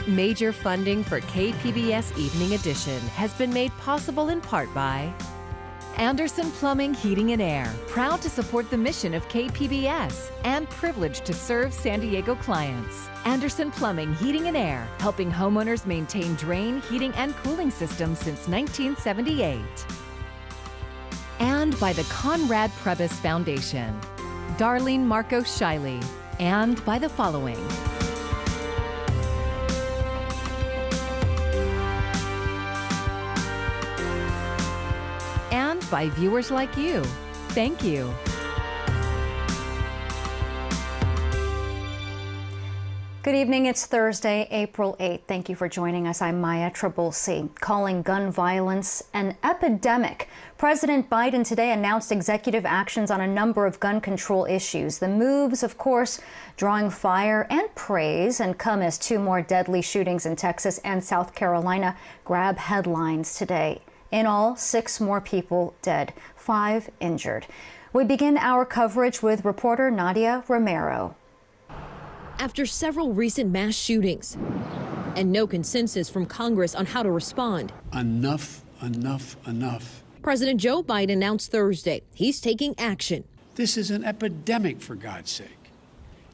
Major funding for KPBS Evening Edition has been made possible in part by Anderson Plumbing, Heating and Air, proud to support the mission of KPBS and privileged to serve San Diego clients. Anderson Plumbing, Heating and Air, helping homeowners maintain drain, heating, and cooling systems since 1978. And by the Conrad Prebys Foundation, Darlene Marcos Shiley, and by the following. And by viewers like you. Thank you. Good evening. It's Thursday, April 8th. Thank you for joining us. I'm Maya Trabulsi. Calling gun violence an epidemic, President Biden today announced executive actions on a number of gun control issues. The moves, of course, drawing fire and praise and come as two more deadly shootings in Texas and South Carolina grab headlines today. In all, 6 more people dead, 5 injured. We begin our coverage with reporter Nadia Romero. After several recent mass shootings and no consensus from Congress on how to respond. Enough, enough, enough. President Joe Biden announced Thursday he's taking action. This is an epidemic, for God's sake,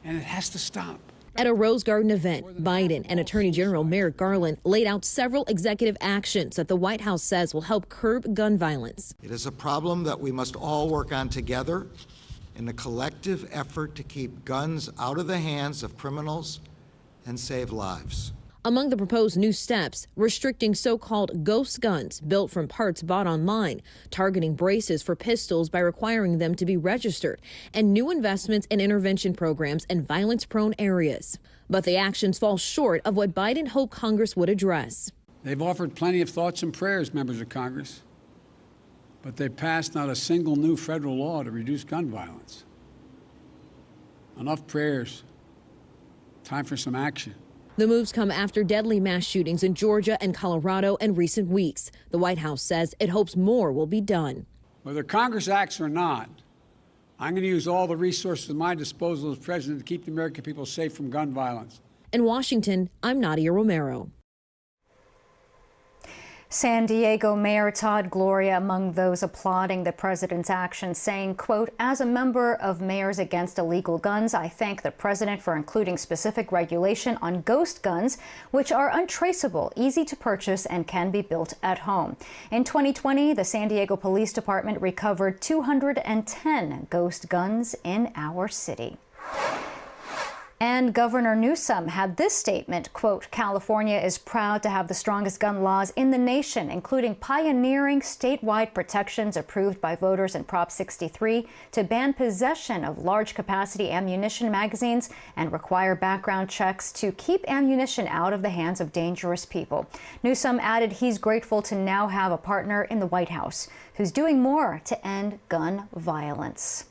and it has to stop. At a Rose Garden event, Biden and Attorney General Merrick Garland laid out several executive actions that the White House says will help curb gun violence. It is a problem that we must all work on together in a collective effort to keep guns out of the hands of criminals and save lives. Among the proposed new steps, restricting so-called ghost guns built from parts bought online, targeting braces for pistols by requiring them to be registered, and new investments in intervention programs in violence-prone areas. But the actions fall short of what Biden hoped Congress would address. They've offered plenty of thoughts and prayers, members of Congress, but they passed not a single new federal law to reduce gun violence. Enough prayers. Time for some action. The moves come after deadly mass shootings in Georgia and Colorado in recent weeks. The White House says it hopes more will be done. Whether Congress acts or not, I'm going to use all the resources at my disposal as president to keep the American people safe from gun violence. In Washington, I'm Nadia Romero. San Diego Mayor Todd Gloria among those applauding the president's action, saying, quote, "As a member of Mayors Against Illegal Guns, I thank the president for including specific regulation on ghost guns, which are untraceable, easy to purchase, and can be built at home." In 2020, the San Diego Police Department recovered 210 ghost guns in our city. And Governor Newsom had this statement, quote, "California is proud to have the strongest gun laws in the nation, including pioneering statewide protections approved by voters in Prop 63 to ban possession of large-capacity ammunition magazines and require background checks to keep ammunition out of the hands of dangerous people." Newsom added he's grateful to now have a partner in the White House who's doing more to end gun violence.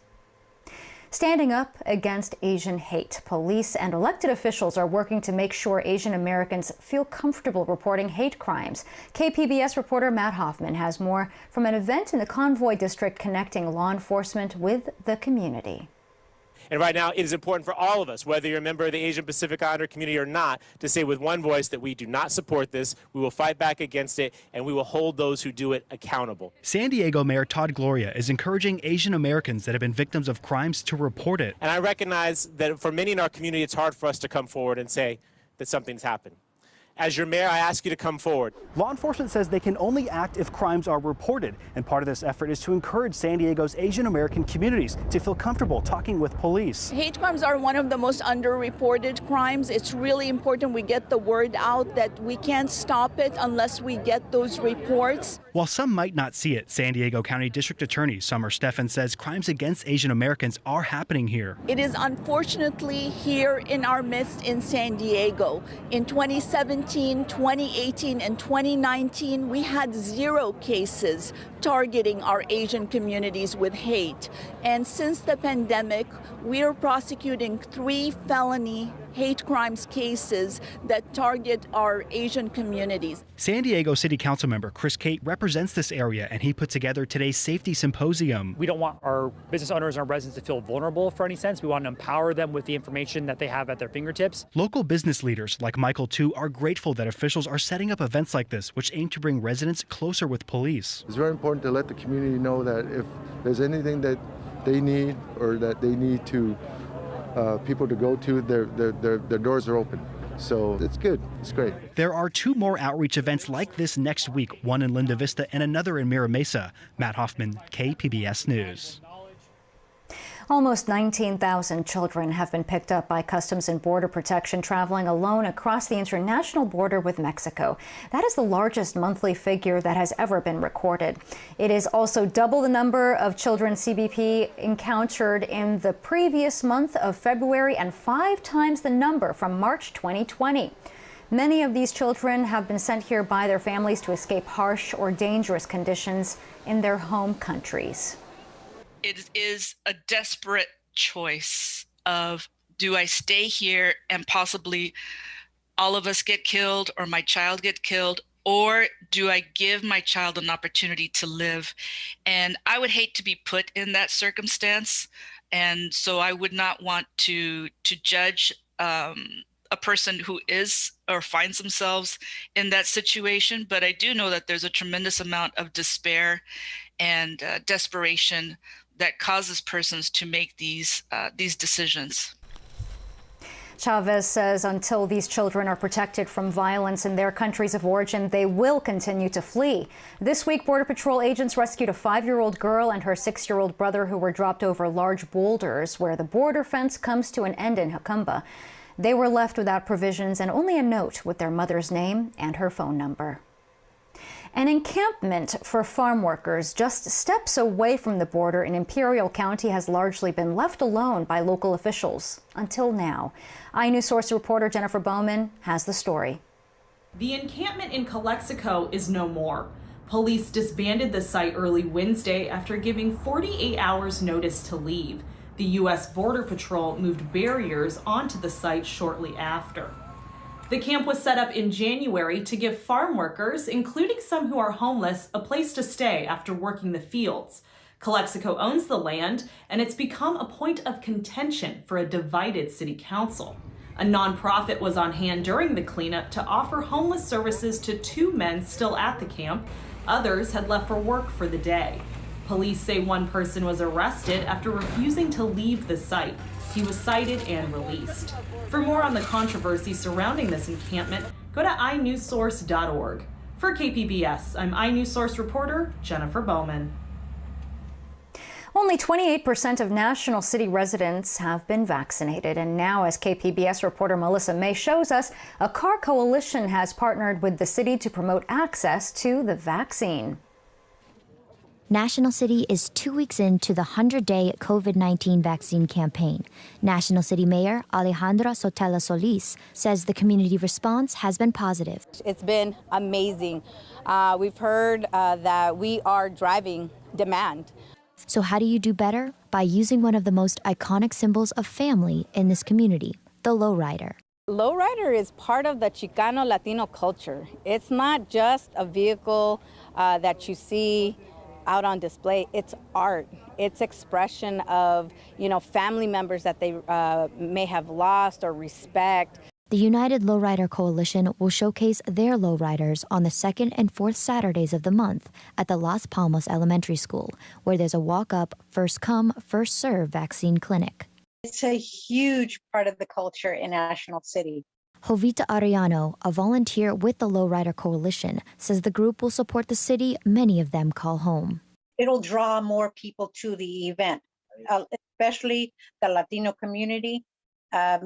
Standing up against Asian hate, police and elected officials are working to make sure Asian Americans feel comfortable reporting hate crimes. KPBS reporter Matt Hoffman has more from an event in the Convoy District connecting law enforcement with the community. And right now, it is important for all of us, whether you're a member of the Asian Pacific Islander community or not, to say with one voice that we do not support this, we will fight back against it, and we will hold those who do it accountable. San Diego Mayor Todd Gloria is encouraging Asian Americans that have been victims of crimes to report it. And I recognize that for many in our community, it's hard for us to come forward and say that something's happened. As your mayor, I ask you to come forward. Law enforcement says they can only act if crimes are reported, and part of this effort is to encourage San Diego's Asian American communities to feel comfortable talking with police. Hate crimes are one of the most underreported crimes. It's really important we get the word out that we can't stop it unless we get those reports. While some might not see it, San Diego County District Attorney Summer Steffen says crimes against Asian Americans are happening here. It is unfortunately here in our midst in San Diego. In 2017, 2018, and 2019, we had 0 cases targeting our Asian communities with hate. And since the pandemic, we are prosecuting 3 felony hate crimes cases that target our Asian communities. San Diego City Council member Chris Cate represents this area, and he put together today's safety symposium. We don't want our business owners and our residents to feel vulnerable for any sense. We want to empower them with the information that they have at their fingertips. Local business leaders like Michael Tu are grateful that officials are setting up events like this, which aim to bring residents closer with police. It's very important to let the community know that if there's anything that they need or that they need to people to go to, their doors are open. So it's good. It's great. There are 2 more outreach events like this next week, one in Linda Vista and another in Mira Mesa. Matt Hoffman, KPBS News. Almost 19,000 children have been picked up by Customs and Border Protection traveling alone across the international border with Mexico. That is the largest monthly figure that has ever been recorded. It is also double the number of children CBP encountered in the previous month of February and 5 times the number from March 2020. Many of these children have been sent here by their families to escape harsh or dangerous conditions in their home countries. It is a desperate choice of, do I stay here and possibly all of us get killed or my child get killed, or do I give my child an opportunity to live? And I would hate to be put in that circumstance. And so I would not want to judge a person who is or finds themselves in that situation. But I do know that there's a tremendous amount of despair and desperation that causes persons to make these decisions. Chavez says until these children are protected from violence in their countries of origin, they will continue to flee. This week, Border Patrol agents rescued a 5-year-old girl and her 6-year-old brother who were dropped over large boulders where the border fence comes to an end in Jacumba. They were left without provisions and only a note with their mother's name and her phone number. An encampment for farm workers just steps away from the border in Imperial County has largely been left alone by local officials until now. iNews Source reporter Jennifer Bowman has the story. The encampment in Calexico is no more. Police disbanded the site early Wednesday after giving 48 hours notice to leave. The U.S. Border Patrol moved barriers onto the site shortly after. The camp was set up in January to give farm workers, including some who are homeless, a place to stay after working the fields. Calexico owns the land, and it's become a point of contention for a divided city council. A nonprofit was on hand during the cleanup to offer homeless services to 2 men still at the camp. Others had left for work for the day. Police say one person was arrested after refusing to leave the site. He was cited and released. For more on the controversy surrounding this encampment, go to inewssource.org. For KPBS, I'm iNews Source reporter Jennifer Bowman. Only 28% of National City residents have been vaccinated. And now, as KPBS reporter Melissa May shows us, a car coalition has partnered with the city to promote access to the vaccine. National City is 2 weeks into the 100-day COVID-19 vaccine campaign. National City Mayor Alejandra Sotelo Solis says the community response has been positive. It's been amazing. We've heard that we are driving demand. So how do you do better? By using one of the most iconic symbols of family in this community, the lowrider. Lowrider is part of the Chicano Latino culture. It's not just a vehicle that you see out on display. It's art. It's expression of, family members that they may have lost or respect. The United Lowrider Coalition will showcase their lowriders on the 2nd and 4th Saturdays of the month at the Las Palmas Elementary School, where there's a walk-up, first-come, first-serve vaccine clinic. It's a huge part of the culture in National City. Jovita Arellano, a volunteer with the Lowrider Coalition, says the group will support the city many of them call home. It'll draw more people to the event, especially the Latino community.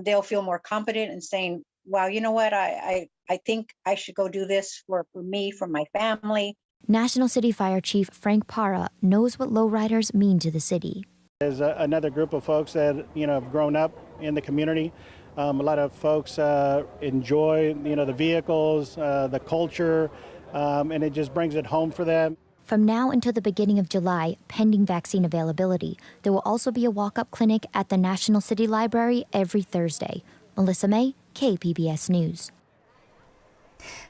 They'll feel more confident in saying, wow, you know what, I think I should go do this for me, for my family. National City Fire Chief Frank Parra knows what lowriders mean to the city. There's another group of folks that, have grown up in the community. A lot of folks enjoy, the vehicles, the culture, and it just brings it home for them. From now until the beginning of July, pending vaccine availability, there will also be a walk-up clinic at the National City Library every Thursday. Melissa May, KPBS News.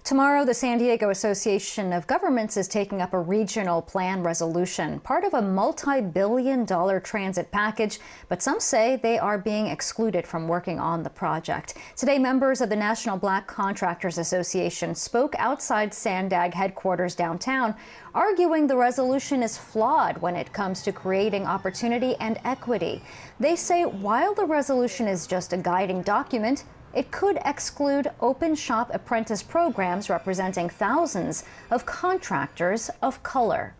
Tomorrow, the San Diego Association of Governments is taking up a regional plan resolution, part of a multi-billion-dollar transit package, but some say they are being excluded from working on the project. Today, members of the National Black Contractors Association spoke outside SANDAG headquarters downtown, arguing the resolution is flawed when it comes to creating opportunity and equity. They say while the resolution is just a guiding document, it could exclude open shop apprentice programs representing thousands of contractors of color.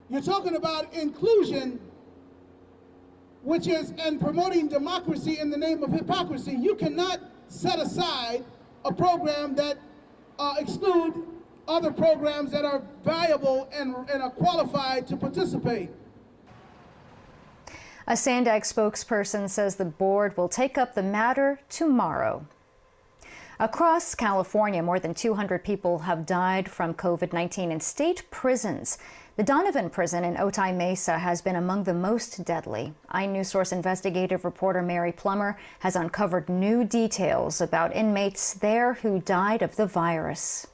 You're talking about inclusion, which is and promoting democracy in the name of hypocrisy. You cannot set aside a program that exclude other programs that are viable and are qualified to participate. A SANDAG spokesperson says the board will take up the matter tomorrow. Across California, more than 200 people have died from COVID-19 in state prisons. The Donovan prison in Otay Mesa has been among the most deadly. iNewsSource investigative reporter Mary Plummer has uncovered new details about inmates there who died of the virus.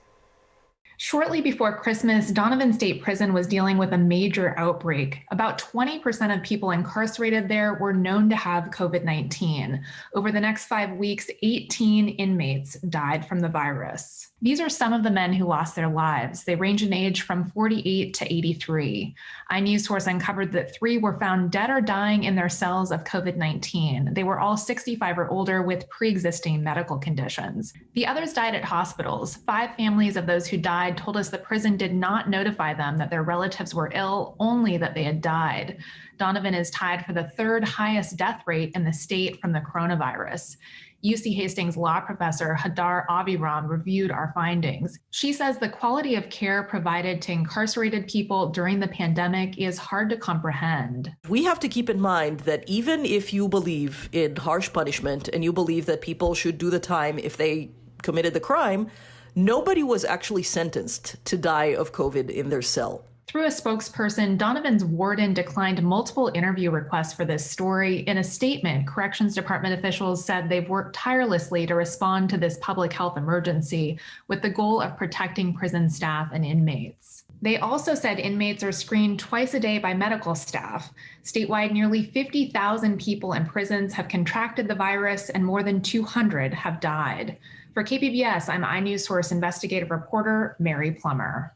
Shortly before Christmas, Donovan State Prison was dealing with a major outbreak. About 20% of people incarcerated there were known to have COVID-19. Over the next 5 weeks, 18 inmates died from the virus. These are some of the men who lost their lives. They range in age from 48 to 83. iNewsSource uncovered that 3 were found dead or dying in their cells of COVID-19. They were all 65 or older with pre-existing medical conditions. The others died at hospitals. 5 families of those who died told us the prison did not notify them that their relatives were ill, only that they had died. Donovan is tied for the 3rd highest death rate in the state from the coronavirus. UC Hastings law professor Hadar Aviram reviewed our findings. She says the quality of care provided to incarcerated people during the pandemic is hard to comprehend. We have to keep in mind that even if you believe in harsh punishment and you believe that people should do the time if they committed the crime, nobody was actually sentenced to die of COVID in their cell. Through a spokesperson, Donovan's warden declined multiple interview requests for this story. In a statement, Corrections Department officials said they've worked tirelessly to respond to this public health emergency with the goal of protecting prison staff and inmates. They also said inmates are screened twice a day by medical staff. Statewide, nearly 50,000 people in prisons have contracted the virus and more than 200 have died. For KPBS, I'm iNewsSource investigative reporter Mary Plummer.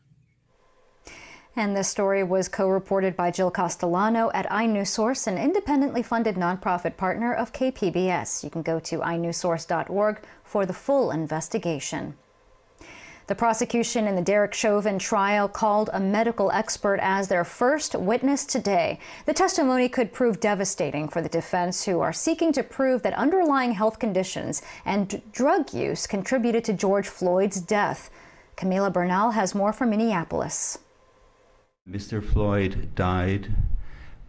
And this story was co-reported by Jill Castellano at iNewsSource, an independently funded nonprofit partner of KPBS. You can go to iNewsSource.org for the full investigation. The prosecution in the Derek Chauvin trial called a medical expert as their first witness today. The testimony could prove devastating for the defense, who are seeking to prove that underlying health conditions and drug use contributed to George Floyd's death. Camila Bernal has more from Minneapolis. Mr. Floyd died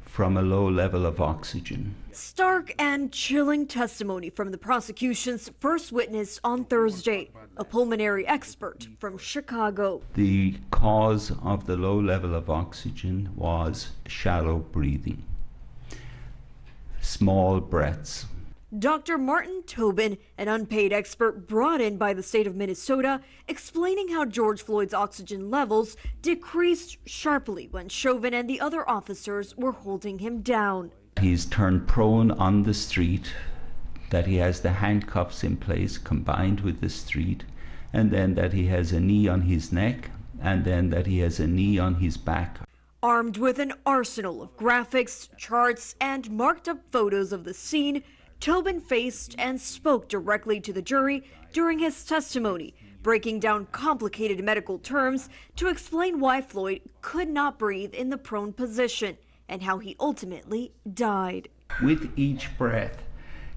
from a low level of oxygen. Stark and chilling testimony from the prosecution's first witness on Thursday, a pulmonary expert from Chicago. The cause of the low level of oxygen was shallow breathing, small breaths. Dr. Martin Tobin, an unpaid expert brought in by the state of Minnesota, explaining how George Floyd's oxygen levels decreased sharply when Chauvin and the other officers were holding him down. He's turned prone on the street, that he has the handcuffs in place combined with the street, and then that he has a knee on his neck, and then that he has a knee on his back. Armed with an arsenal of graphics, charts, and marked up photos of the scene, Tobin faced and spoke directly to the jury during his testimony, breaking down complicated medical terms to explain why Floyd could not breathe in the prone position and how he ultimately died. With each breath,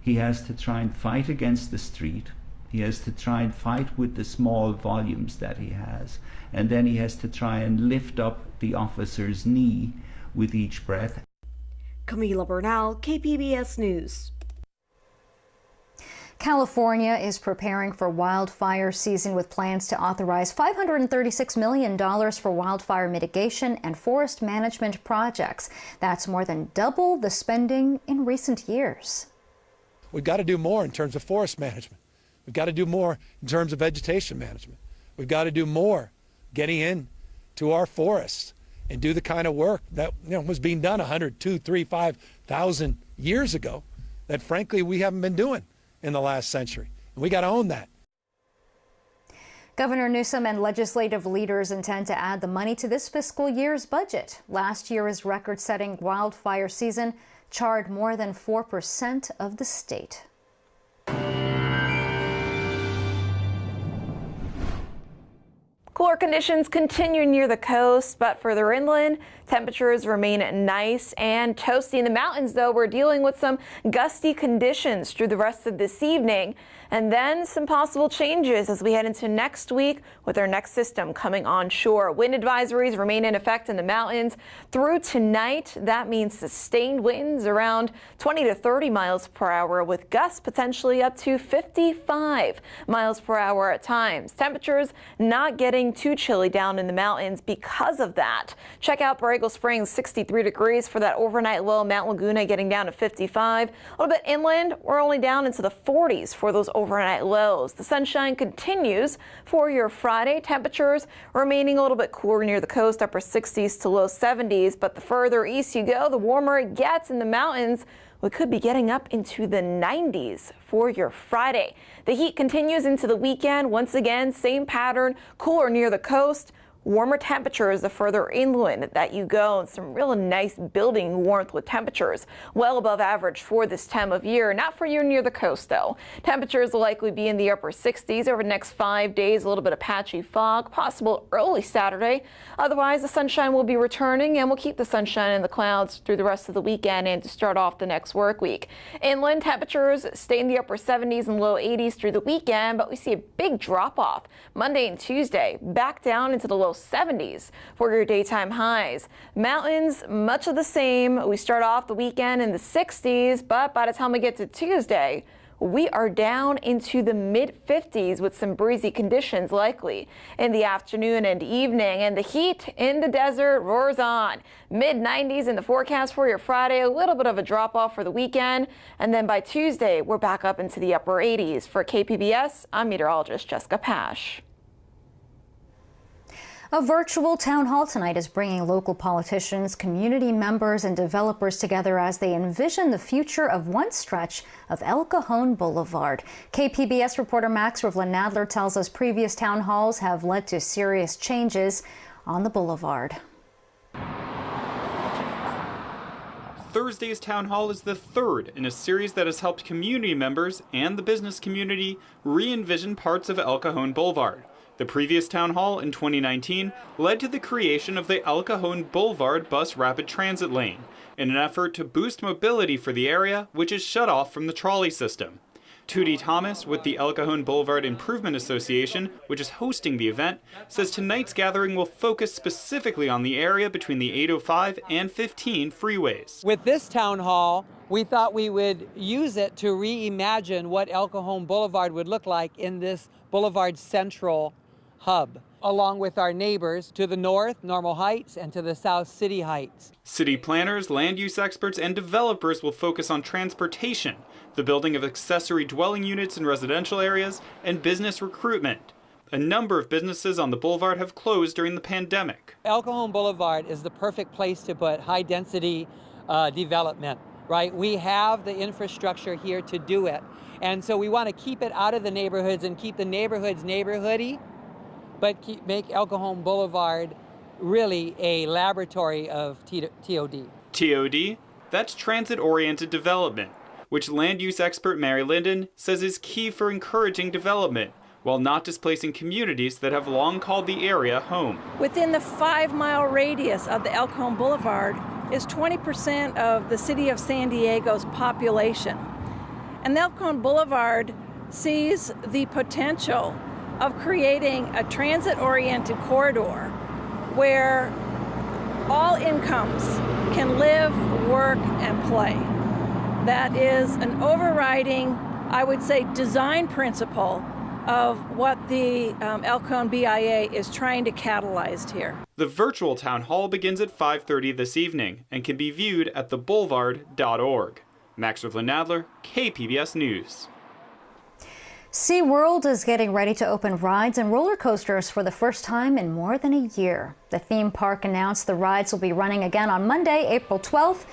he has to try and fight against the street. He has to try and fight with the small volumes that he has. And then he has to try and lift up the officer's knee with each breath. Camila Bernal, KPBS News. California is preparing for wildfire season with plans to authorize $536 million for wildfire mitigation and forest management projects. That's more than double the spending in recent years. We've got to do more in terms of forest management. We've got to do more in terms of vegetation management. We've got to do more getting in to our forests and do the kind of work that was being done 100, 2, 3, 5,000 years ago that frankly we haven't been doing in the last century. And we got to own that. Governor Newsom and legislative leaders intend to add the money to this fiscal year's budget. Last year's record-setting wildfire season charred more than 4% of the state. Cooler conditions continue near the coast, but further inland, temperatures remain nice and toasty. In the mountains, though, we're dealing with some gusty conditions through the rest of this evening. And then some possible changes as we head into next week with our next system coming onshore. Wind advisories remain in effect in the mountains through tonight. That means sustained winds around 20 to 30 miles per hour with gusts potentially up to 55 miles per hour at times. Temperatures not getting too chilly down in the mountains because of that. Check out Borrego Springs, 63 degrees for that overnight low. Mount Laguna getting down to 55. A little bit inland, we're only down into the 40s for those overnight lows. The sunshine continues for your Friday. Temperatures remaining a little bit cooler near the coast, upper 60s to low 70s. But the further east you go, the warmer it gets in the mountains. We could be getting up into the 90s for your Friday. The heat continues into the weekend. Once again, same pattern, cooler near the coast. Warmer temperatures the further inland that you go, and some real nice building warmth with temperatures well above average for this time of year. Not for you near the coast, though. Temperatures will likely be in the upper 60s over the next 5 days. A little bit of patchy fog, possible early Saturday. Otherwise, the sunshine will be returning, and we'll keep the sunshine in the clouds through the rest of the weekend and to start off the next work week. Inland temperatures stay in the upper 70s and low 80s through the weekend, but we see a big drop off Monday and Tuesday, back down into the low 70s for your daytime highs. Mountains, much of the same. We start off the weekend in the 60s, but by the time we get to Tuesday, we are down into the mid-50s with some breezy conditions likely in the afternoon and evening. And the heat in the desert roars on. Mid-90s in the forecast for your Friday, a little bit of a drop-off for the weekend. And then by Tuesday, we're back up into the upper 80s. For KPBS, I'm meteorologist Jessica Pash. A virtual town hall tonight is bringing local politicians, community members, and developers together as they envision the future of one stretch of El Cajon Boulevard. KPBS reporter Max Rivlin-Nadler tells us previous town halls have led to serious changes on the boulevard. Thursday's town hall is the third in a series that has helped community members and the business community re-envision parts of El Cajon Boulevard. The previous town hall in 2019 led to the creation of the El Cajon Boulevard Bus Rapid Transit Lane in an effort to boost mobility for the area, which is shut off from the trolley system. Tootie Thomas with the El Cajon Boulevard Improvement Association, which is hosting the event, says tonight's gathering will focus specifically on the area between the 805 and 15 freeways. With this town hall, we thought we would use it to reimagine what El Cajon Boulevard would look like in this Boulevard Central hub, along with our neighbors to the north, Normal Heights, and to the south, City Heights. City planners, land use experts, and developers will focus on transportation, the building of accessory dwelling units in residential areas, and business recruitment. A number of businesses on the boulevard have closed during the pandemic. El Cajon Boulevard is the perfect place to put high-density development, right? We have the infrastructure here to do it. And so we want to keep it out of the neighborhoods and keep the neighborhoods neighborhoody, but make El Cajon Boulevard really a laboratory of TOD. TOD? That's transit-oriented development, which land use expert Mary Linden says is key for encouraging development, while not displacing communities that have long called the area home. Within the 5-mile radius of the El Cajon Boulevard is 20% of the city of San Diego's population. And the El Cajon Boulevard sees the potential of creating a transit-oriented corridor where all incomes can live, work, and play. That is an overriding, I would say, design principle of what the El Cajon BIA is trying to catalyze here. The virtual town hall begins at 5:30 this evening and can be viewed at theboulevard.org. Max Rivlin-Nadler, KPBS News. SeaWorld is getting ready to open rides and roller coasters for the first time in more than a year. The theme park announced the rides will be running again on Monday, April 12th.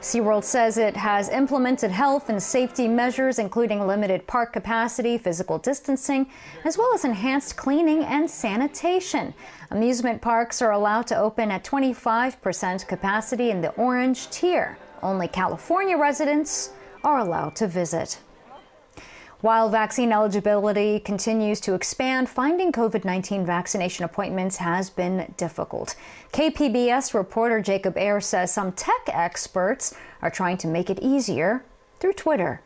SeaWorld says it has implemented health and safety measures, including limited park capacity, physical distancing, as well as enhanced cleaning and sanitation. Amusement parks are allowed to open at 25% capacity in the orange tier. Only California residents are allowed to visit. While vaccine eligibility continues to expand, finding COVID-19 vaccination appointments has been difficult. KPBS reporter Jacob Ayer says some tech experts are trying to make it easier through Twitter.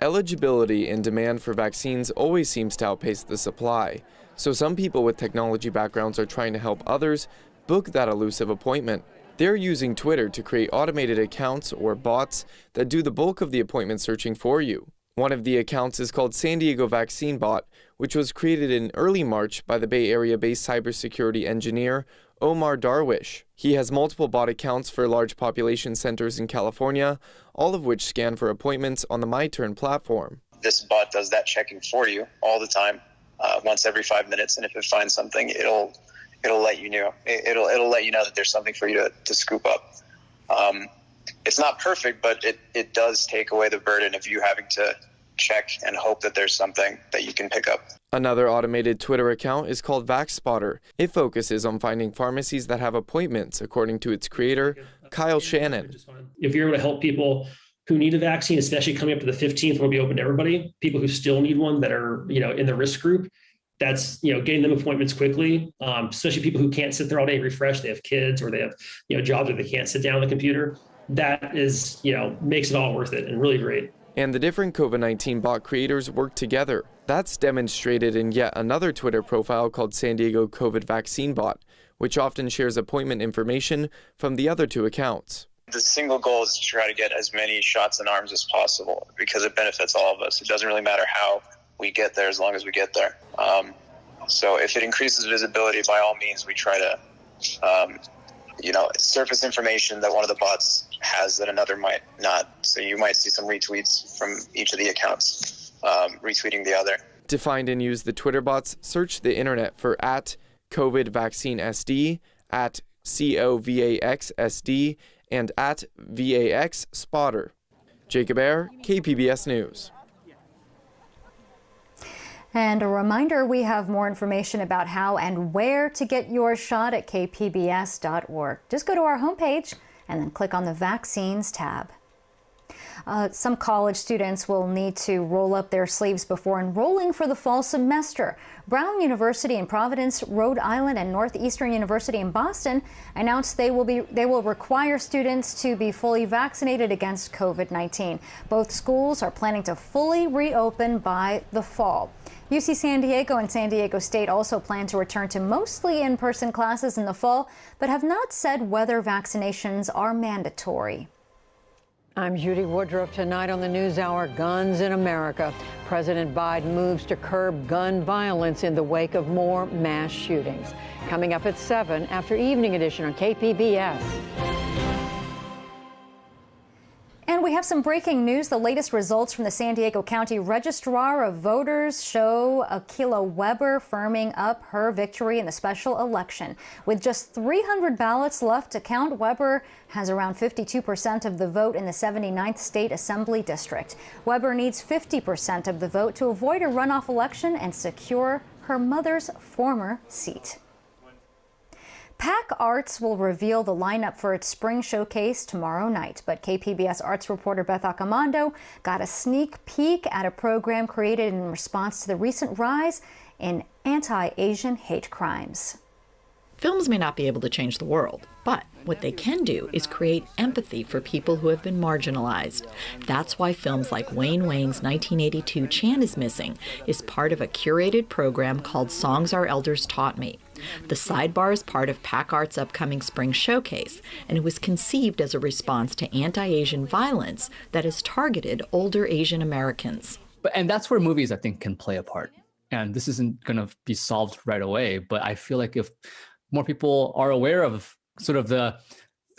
Eligibility and demand for vaccines always seems to outpace the supply. So some people with technology backgrounds are trying to help others book that elusive appointment. They're using Twitter to create automated accounts or bots that do the bulk of the appointment searching for you. One of the accounts is called San Diego Vaccine Bot, which was created in early March by the Bay Area-based cybersecurity engineer Omar Darwish. He has multiple bot accounts for large population centers in California, all of which scan for appointments on the MyTurn platform. This bot does that checking for you all the time, once every 5 minutes, and if it finds something, it'll let you know. It'll let you know that there's something for you to scoop up. It's not perfect, but it does take away the burden of you having to check and hope that there's something that you can pick up. Another automated Twitter account is called VaxSpotter. It focuses on finding pharmacies that have appointments, according to its creator, Kyle Shannon. If you're able to help people who need a vaccine, especially coming up to the 15th, will be open to everybody, people who still need one that are, in the risk group, that's, getting them appointments quickly, especially people who can't sit there all day and refresh. They have kids or they have, jobs where they can't sit down on the computer. That is, makes it all worth it and really great. And the different COVID-19 bot creators work together. That's demonstrated in yet another Twitter profile called San Diego COVID Vaccine Bot, which often shares appointment information from the other two accounts. The single goal is to try to get as many shots in arms as possible because it benefits all of us. It doesn't really matter how we get there as long as we get there. So if it increases visibility, by all means, we try to surface information that one of the bots has that another might not. So you might see some retweets from each of the accounts retweeting the other. To find and use the Twitter bots, search the internet for @COVIDVaccineSD, @COVAXSD, and @VAXSpotter. Jacob Ayer, KPBS News. And a reminder, we have more information about how and where to get your shot at kpbs.org. Just go to our homepage and then click on the Vaccines tab. Some college students will need to roll up their sleeves before enrolling for the fall semester. Brown University in Providence, Rhode Island, and Northeastern University in Boston announced they will require students to be fully vaccinated against COVID-19. Both schools are planning to fully reopen by the fall. UC San Diego and San Diego State also plan to return to mostly in-person classes in the fall, but have not said whether vaccinations are mandatory. I'm Judy Woodruff. Tonight on the NewsHour, guns in America. President Biden moves to curb gun violence in the wake of more mass shootings. Coming up at 7 after Evening Edition on KPBS. And we have some breaking news. The latest results from the San Diego County Registrar of Voters show Akilah Weber firming up her victory in the special election. With just 300 ballots left to count, Weber has around 52% of the vote in the 79th State Assembly District. Weber needs 50% of the vote to avoid a runoff election and secure her mother's former seat. PAC Arts will reveal the lineup for its spring showcase tomorrow night, but KPBS Arts reporter Beth Accomando got a sneak peek at a program created in response to the recent rise in anti-Asian hate crimes. Films may not be able to change the world, but what they can do is create empathy for people who have been marginalized. That's why films like Wayne Wang's 1982 Chan is Missing is part of a curated program called Songs Our Elders Taught Me. The sidebar is part of PAC Arts' upcoming spring showcase, and it was conceived as a response to anti-Asian violence that has targeted older Asian Americans. And that's where movies, I think, can play a part. And this isn't going to be solved right away, but I feel like if more people are aware of sort of the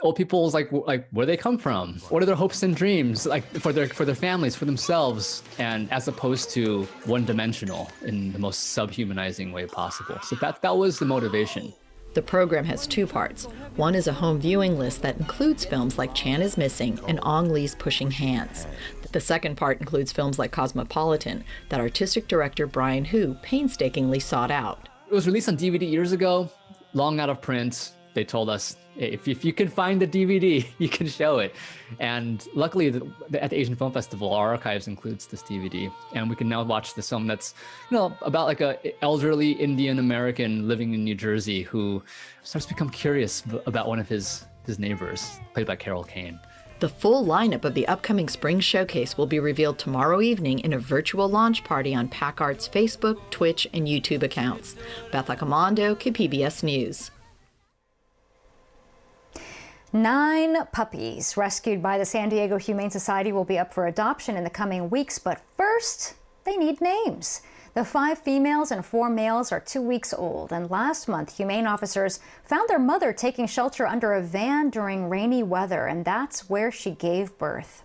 old people's like where they come from, what are their hopes and dreams, like for their families, for themselves, and as opposed to one-dimensional in the most subhumanizing way possible. So that was the motivation. The program has two parts. One is a home viewing list that includes films like Chan is Missing and Ong Lee's Pushing Hands. The second part includes films like Cosmopolitan that artistic director Brian Hu painstakingly sought out. It was released on DVD years ago, long out of print. They told us, if you can find the DVD, you can show it. And luckily, at the Asian Film Festival, our archives includes this DVD. And we can now watch this film that's, about like a elderly Indian American living in New Jersey who starts to become curious about one of his neighbors, played by Carol Kane. The full lineup of the upcoming Spring Showcase will be revealed tomorrow evening in a virtual launch party on PAC Arts' Facebook, Twitch, and YouTube accounts. Beth Accomando, KPBS News. 9 puppies rescued by the San Diego Humane Society will be up for adoption in the coming weeks, but first, they need names. The 5 females and 4 males are 2 weeks old, and last month, humane officers found their mother taking shelter under a van during rainy weather, and that's where she gave birth.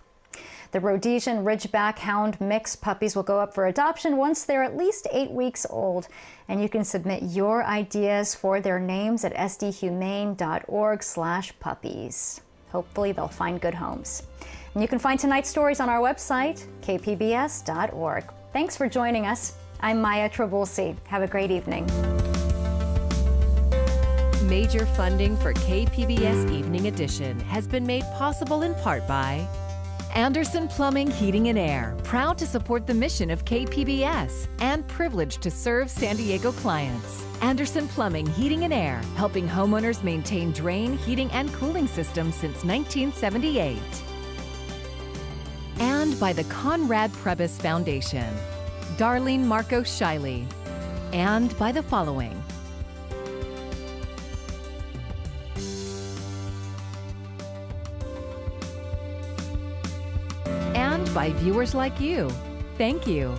The Rhodesian Ridgeback Hound mix puppies will go up for adoption once they're at least 8 weeks old. And you can submit your ideas for their names at sdhumane.org/puppies. Hopefully they'll find good homes. And you can find tonight's stories on our website, kpbs.org. Thanks for joining us. I'm Maya Trabulsi. Have a great evening. Major funding for KPBS Evening Edition has been made possible in part by Anderson Plumbing, Heating and Air, proud to support the mission of KPBS and privileged to serve San Diego clients. Anderson Plumbing, Heating and Air, helping homeowners maintain drain, heating, and cooling systems since 1978. And by the Conrad Prebys Foundation, Darlene Marco Shiley, and by the following. And by viewers like you. Thank you.